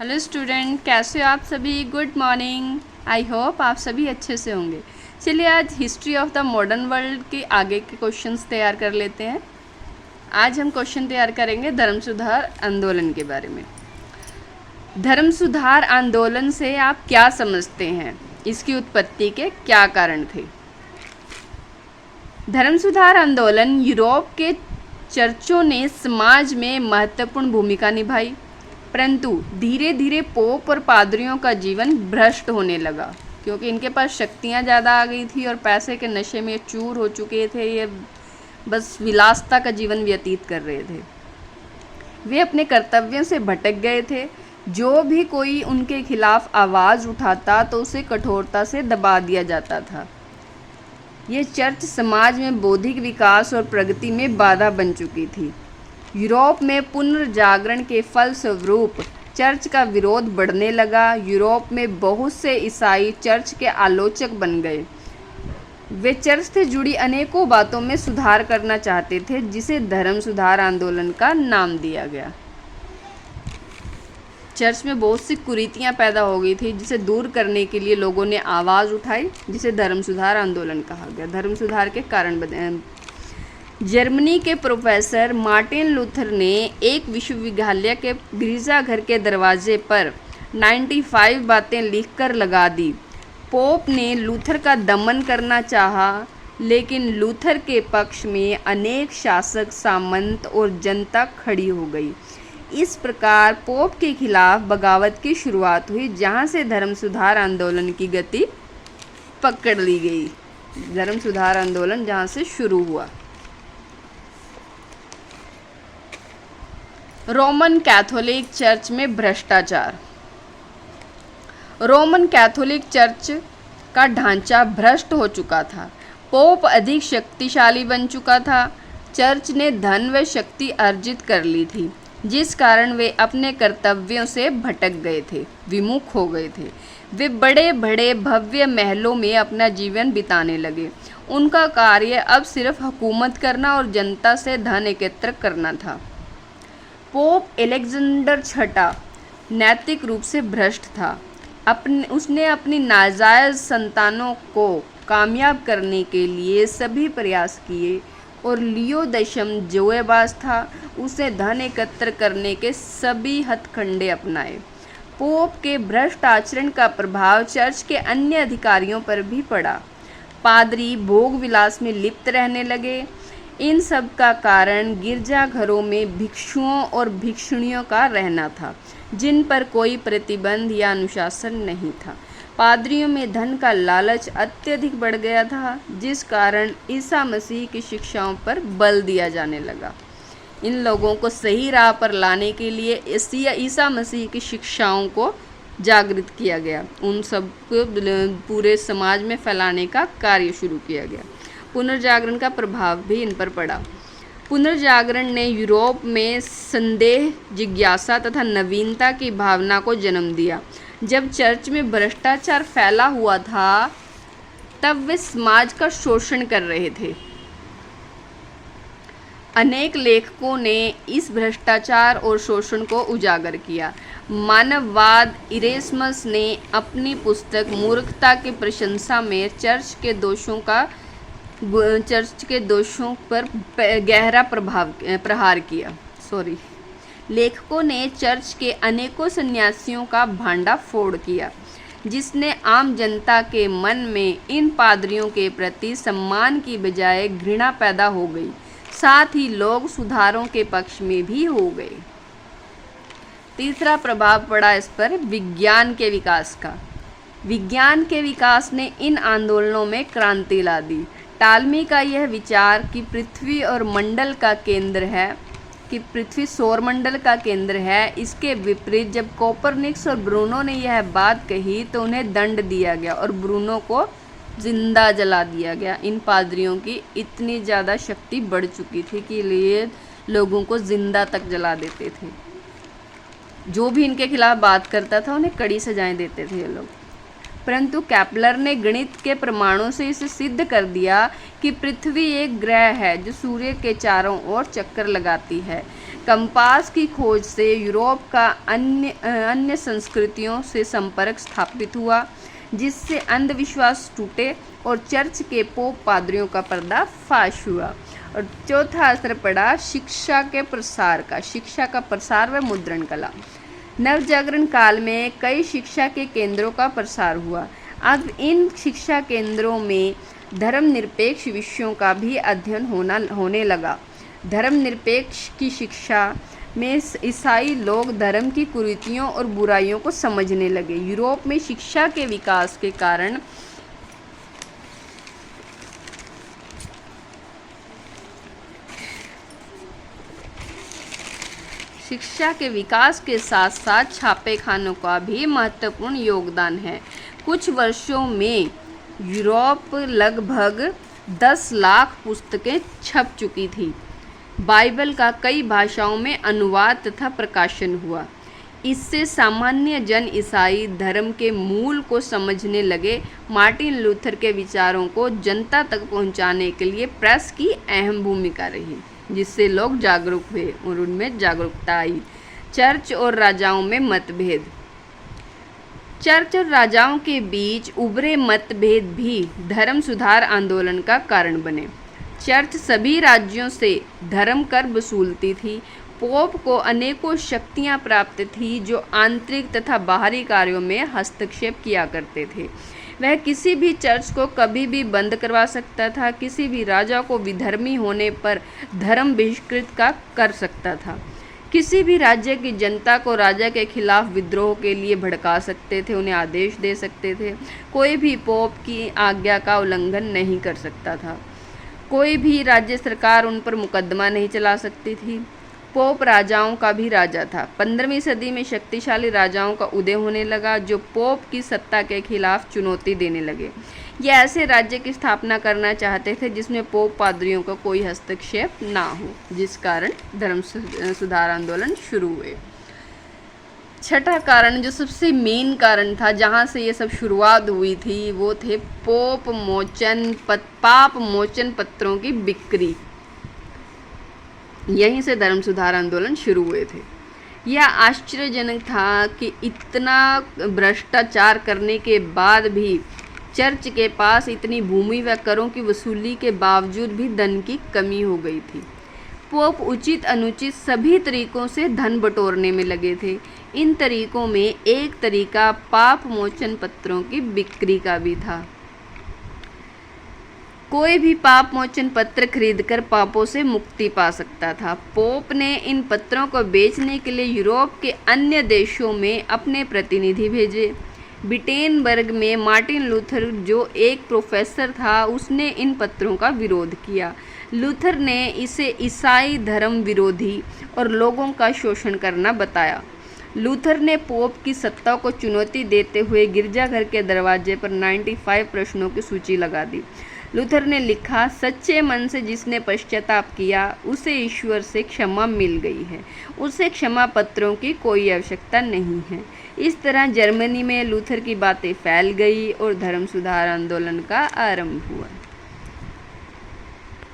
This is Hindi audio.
हेलो स्टूडेंट, कैसे हो आप सभी। Good morning. आई होप आप सभी अच्छे से होंगे। चलिए आज history of the modern world के आगे के क्वेश्चंस तैयार कर लेते हैं। आज हम क्वेश्चन तैयार करेंगे धर्म सुधार आंदोलन के बारे में। धर्म सुधार आंदोलन से आप क्या समझते हैं, इसकी उत्पत्ति के क्या कारण थे। धर्म सुधार आंदोलन यूरोप के चर्चों ने समाज में महत्वपूर्ण भूमिका निभाई, परंतु धीरे धीरे पोप और पादरियों का जीवन भ्रष्ट होने लगा, क्योंकि इनके पास शक्तियाँ ज़्यादा आ गई थी और पैसे के नशे में चूर हो चुके थे। ये बस विलासता का जीवन व्यतीत कर रहे थे। वे अपने कर्तव्यों से भटक गए थे। जो भी कोई उनके खिलाफ आवाज़ उठाता तो उसे कठोरता से दबा दिया जाता था। ये चर्च समाज में बौद्धिक विकास और प्रगति में बाधा बन चुकी थी। यूरोप में पुनर्जागरण के फलस्वरूप चर्च का विरोध बढ़ने लगा। यूरोप में बहुत से ईसाई चर्च के आलोचक बन गए। वे चर्च से जुड़ी अनेकों बातों में सुधार करना चाहते थे, जिसे धर्म सुधार आंदोलन का नाम दिया गया। चर्च में बहुत सी कुरीतियां पैदा हो गई थी, जिसे दूर करने के लिए लोगों ने आवाज़ उठाई, जिसे धर्म सुधार आंदोलन कहा गया। धर्म सुधार के कारण जर्मनी के प्रोफेसर मार्टिन लूथर ने एक विश्वविद्यालय के गिरजाघर के दरवाजे पर 95 बातें लिखकर लगा दी। पोप ने लूथर का दमन करना चाहा, लेकिन लूथर के पक्ष में अनेक शासक, सामंत और जनता खड़ी हो गई। इस प्रकार पोप के खिलाफ बगावत की शुरुआत हुई, जहां से धर्म सुधार आंदोलन की गति पकड़ ली गई। धर्म सुधार आंदोलन जहां से शुरू हुआ। रोमन कैथोलिक चर्च में भ्रष्टाचार। रोमन कैथोलिक चर्च का ढांचा भ्रष्ट हो चुका था। पोप अधिक शक्तिशाली बन चुका था। चर्च ने धन व शक्ति अर्जित कर ली थी, जिस कारण वे अपने कर्तव्यों से भटक गए थे, विमुख हो गए थे। वे बड़े बड़े भव्य महलों में अपना जीवन बिताने लगे। उनका कार्य अब सिर्फ हुकूमत करना और जनता से धन एकत्र करना था। पोप एलेक्जेंडर छठा नैतिक रूप से भ्रष्ट था। उसने अपनी नाजायज़ संतानों को कामयाब करने के लिए सभी प्रयास किए और लियो दशम जोएबाज था। उसे धन एकत्र करने के सभी हथकंडे अपनाए। पोप के भ्रष्ट आचरण का प्रभाव चर्च के अन्य अधिकारियों पर भी पड़ा। पादरी भोग विलास में लिप्त रहने लगे। इन सब का कारण गिरजाघरों में भिक्षुओं और भिक्षुणियों का रहना था, जिन पर कोई प्रतिबंध या अनुशासन नहीं था। पादरियों में धन का लालच अत्यधिक बढ़ गया था, जिस कारण ईसा मसीह की शिक्षाओं पर बल दिया जाने लगा। इन लोगों को सही राह पर लाने के लिए ईसा मसीह की शिक्षाओं को जागृत किया गया। उन सब को पूरे समाज में फैलाने का कार्य शुरू किया गया। पुनर्जागरण का प्रभाव भी इन पर पड़ा। पुनर्जागरण ने यूरोप में संदेह, जिज्ञासा तथा नवीनता की भावना को जन्म दिया। जब चर्च में भ्रष्टाचार फैला हुआ था, तब वे समाज का शोषण कर रहे थे। अनेक लेखकों ने इस भ्रष्टाचार और शोषण को उजागर किया। मानववाद इरेस्मस ने अपनी पुस्तक मूर्खता की प्रशंसा में चर्च के दोषों पर गहरा प्रहार किया। लेखकों ने चर्च के अनेकों सन्यासियों का भांडा फोड़ किया, जिसने आम जनता के मन में इन पादरियों के प्रति सम्मान की बजाय घृणा पैदा हो गई। साथ ही लोग सुधारों के पक्ष में भी हो गए। तीसरा प्रभाव पड़ा इस पर विज्ञान के विकास का। विज्ञान के विकास ने इन आंदोलनों में क्रांति ला दी। टालमी का यह विचार कि पृथ्वी सौरमंडल का केंद्र है, इसके विपरीत जब कोपरनिकस और ब्रूनो ने यह बात कही तो उन्हें दंड दिया गया और ब्रूनो को जिंदा जला दिया गया। इन पादरियों की इतनी ज़्यादा शक्ति बढ़ चुकी थी कि ये लोगों को जिंदा तक जला देते थे। जो भी इनके खिलाफ बात करता था उन्हें कड़ी सजाएं देते थे ये लोग। परंतु कैप्लर ने गणित के प्रमाणों से इसे सिद्ध कर दिया कि पृथ्वी एक ग्रह है जो सूर्य के चारों ओर चक्कर लगाती है। कंपास की खोज से यूरोप का अन्य संस्कृतियों से संपर्क स्थापित हुआ, जिससे अंधविश्वास टूटे और चर्च के पोप पादरियों का पर्दाफाश हुआ। और चौथा असर पड़ा शिक्षा के प्रसार का। शिक्षा का प्रसार व मुद्रण कला। नवजागरण काल में कई शिक्षा के केंद्रों का प्रसार हुआ। अब इन शिक्षा केंद्रों में धर्मनिरपेक्ष विषयों का भी अध्ययन होने लगा। धर्मनिरपेक्ष की शिक्षा में ईसाई लोग धर्म की कुरीतियों और बुराइयों को समझने लगे। यूरोप में शिक्षा के विकास के कारण शिक्षा के विकास के साथ साथ छापेखानों का भी महत्वपूर्ण योगदान है। कुछ वर्षों में यूरोप लगभग 10 लाख पुस्तकें छप चुकी थी। बाइबल का कई भाषाओं में अनुवाद तथा प्रकाशन हुआ। इससे सामान्य जन ईसाई धर्म के मूल को समझने लगे। मार्टिन लूथर के विचारों को जनता तक पहुंचाने के लिए प्रेस की अहम भूमिका रही, जिससे लोग जागरूक हुए और उनमें जागरूकता आई। चर्च और राजाओं में मतभेद। चर्च और राजाओं के बीच उभरे मतभेद भी धर्म सुधार आंदोलन का कारण बने। चर्च सभी राज्यों से धर्म कर वसूलती थी। पोप को अनेकों शक्तियां प्राप्त थी जो आंतरिक तथा बाहरी कार्यों में हस्तक्षेप किया करते थे। वह किसी भी चर्च को कभी भी बंद करवा सकता था। किसी भी राजा को विधर्मी होने पर धर्म बहिष्कृत कर सकता था। किसी भी राज्य की जनता को राजा के खिलाफ विद्रोह के लिए भड़का सकते थे, उन्हें आदेश दे सकते थे। कोई भी पोप की आज्ञा का उल्लंघन नहीं कर सकता था। कोई भी राज्य सरकार उन पर मुकदमा नहीं चला सकती थी। पोप राजाओं का भी राजा था। 15वीं सदी में शक्तिशाली राजाओं का उदय होने लगा जो पोप की सत्ता के खिलाफ चुनौती देने लगे। ये ऐसे राज्य की स्थापना करना चाहते थे जिसमें पोप पादरियों का कोई हस्तक्षेप ना हो, जिस कारण धर्म सुधार आंदोलन शुरू हुए। छठा कारण, जो सबसे मेन कारण था जहाँ से ये सब शुरुआत हुई थी, वो थे पाप मोचन पत्रों की बिक्री। यहीं से धर्म सुधार आंदोलन शुरू हुए थे। यह आश्चर्यजनक था कि इतना भ्रष्टाचार करने के बाद भी चर्च के पास इतनी भूमि व करों की वसूली के बावजूद भी धन की कमी हो गई थी। पोप उचित अनुचित सभी तरीकों से धन बटोरने में लगे थे। इन तरीकों में एक तरीका पाप मोचन पत्रों की बिक्री का भी था। कोई भी पाप मोचन पत्र खरीदकर पापों से मुक्ति पा सकता था। पोप ने इन पत्रों को बेचने के लिए यूरोप के अन्य देशों में अपने प्रतिनिधि भेजे। विटेनबर्ग में मार्टिन लूथर, जो एक प्रोफेसर था, उसने इन पत्रों का विरोध किया। लूथर ने इसे ईसाई धर्म विरोधी और लोगों का शोषण करना बताया। लूथर ने पोप की सत्ता को चुनौती देते हुए गिरजाघर के दरवाजे पर 95 प्रश्नों की सूची लगा दी। लूथर ने लिखा, सच्चे मन से जिसने पश्चाताप किया उसे ईश्वर से क्षमा मिल गई है, उसे क्षमा पत्रों की कोई आवश्यकता नहीं है। इस तरह जर्मनी में लूथर की बातें फैल गई और धर्म सुधार आंदोलन का आरंभ हुआ।